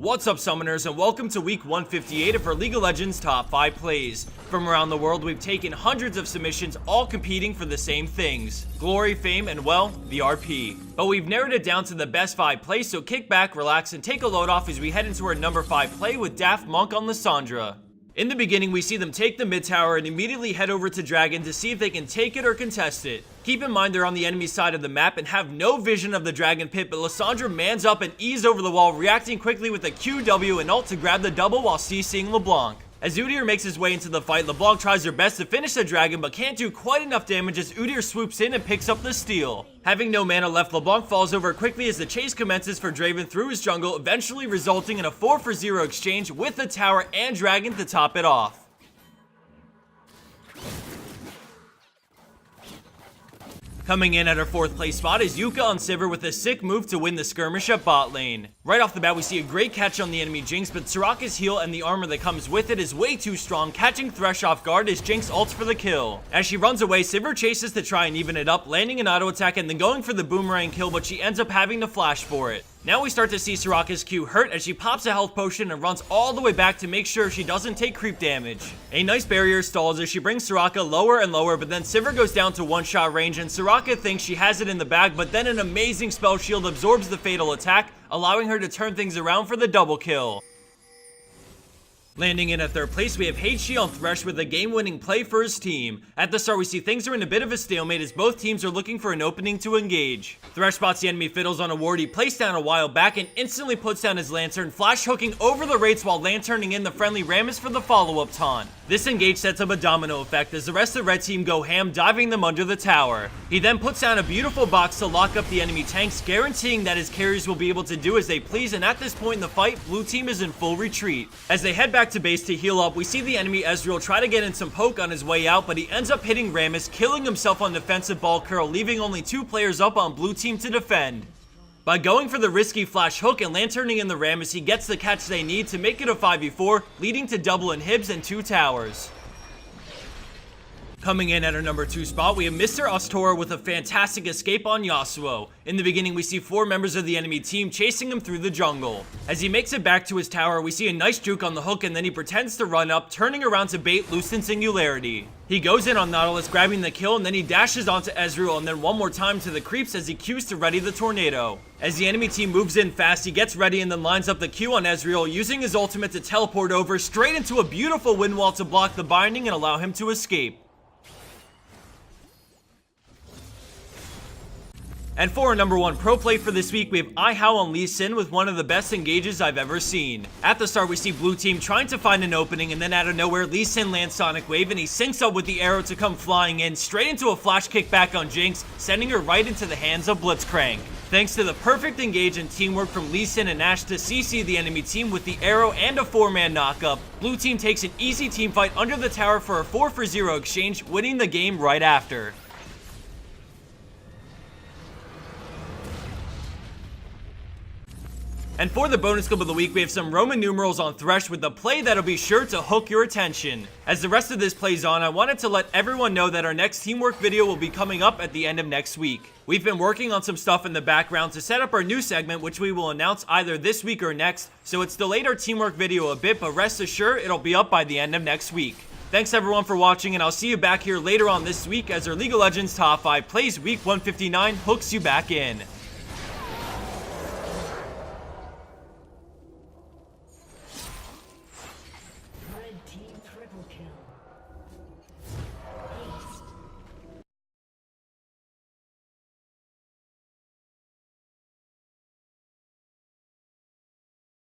What's up, summoners, and welcome to week 158 of our League of Legends top 5 plays. From around the world, we've taken hundreds of submissions, all competing for the same things: glory, fame, and well, the RP. But we've narrowed it down to the best 5 plays, so kick back, relax, and take a load off as we head into our number 5 play with Daft Monk on Lissandra. In the beginning, we see them take the mid tower and immediately head over to Dragon to see if they can take it or contest it. Keep in mind they're on the enemy side of the map and have no vision of the Dragon pit, but Lissandra mans up and ease over the wall, reacting quickly with a QW and ult to grab the double while CCing LeBlanc. As Udyr makes his way into the fight, LeBlanc tries their best to finish the Dragon but can't do quite enough damage as Udyr swoops in and picks up the steal. Having no mana left, LeBlanc falls over quickly as the chase commences for Draven through his jungle, eventually resulting in a 4-for-0 exchange with the tower and Dragon to top it off. Coming in at our 4th place spot is YooCa on Sivir with a sick move to win the skirmish at bot lane. Right off the bat, we see a great catch on the enemy Jinx, but Soraka's heal and the armor that comes with it is way too strong, catching Thresh off guard as Jinx ults for the kill. As she runs away, Sivir chases to try and even it up, landing an auto attack and then going for the boomerang kill, but she ends up having to flash for it. Now we start to see Soraka's Q hurt as she pops a health potion and runs all the way back to make sure she doesn't take creep damage. A nice barrier stalls as she brings Soraka lower and lower, but then Sivir goes down to one-shot range and Soraka thinks she has it in the bag, but then an amazing spell shield absorbs the fatal attack, allowing her to turn things around for the double kill. Landing in at 3rd place, we have Hageshi on Thresh with a game-winning play for his team. At the start, we see things are in a bit of a stalemate as both teams are looking for an opening to engage. Thresh spots the enemy fiddles on a ward he placed down a while back and instantly puts down his lantern, flash hooking over the rates while lanterning in the friendly Rammus for the follow-up taunt. This engage sets up a domino effect as the rest of the red team go ham, diving them under the tower. He then puts down a beautiful box to lock up the enemy tanks, guaranteeing that his carriers will be able to do as they please, and at this point in the fight, blue team is in full retreat. As they head back to base to heal up, we see the enemy Ezreal try to get in some poke on his way out, but he ends up hitting Rammus, killing himself on defensive ball curl, leaving only 2 players up on blue team to defend. By going for the risky flash hook and lanterning in the Rammus, he gets the catch they need to make it a 5v4, leading to double inhibs and 2 towers. Coming in at our number 2 spot, we have Mr OsToRa with a fantastic escape on Yasuo. In the beginning, we see 4 members of the enemy team chasing him through the jungle. As he makes it back to his tower, we see a nice juke on the hook and then he pretends to run up, turning around to bait Lucent Singularity. He goes in on Nautilus, grabbing the kill, and then he dashes onto Ezreal and then one more time to the creeps as he Qs to ready the tornado. As the enemy team moves in fast, he gets ready and then lines up the Q on Ezreal, using his ultimate to teleport over straight into a beautiful wind wall to block the binding and allow him to escape. And for our number 1 pro play for this week, we have iHao on Lissandra with one of the best engages I've ever seen. At the start, we see blue team trying to find an opening, and then out of nowhere, Lissandra lands Sonic Wave, and he syncs up with the arrow to come flying in, straight into a flash kick back on Jinx, sending her right into the hands of Blitzcrank. Thanks to the perfect engage and teamwork from Lissandra and Ashe to CC the enemy team with the arrow and a 4-man knockup, blue team takes an easy team fight under the tower for a 4-for-0 exchange, winning the game right after. And for the bonus clip of the week, we have some Roman numerals on Thresh with a play that'll be sure to hook your attention. As the rest of this plays on, I wanted to let everyone know that our next teamwork video will be coming up at the end of next week. We've been working on some stuff in the background to set up our new segment, which we will announce either this week or next, so it's delayed our teamwork video a bit, but rest assured it'll be up by the end of next week. Thanks everyone for watching, and I'll see you back here later on this week as our League of Legends Top 5 Plays Week 159 hooks you back in.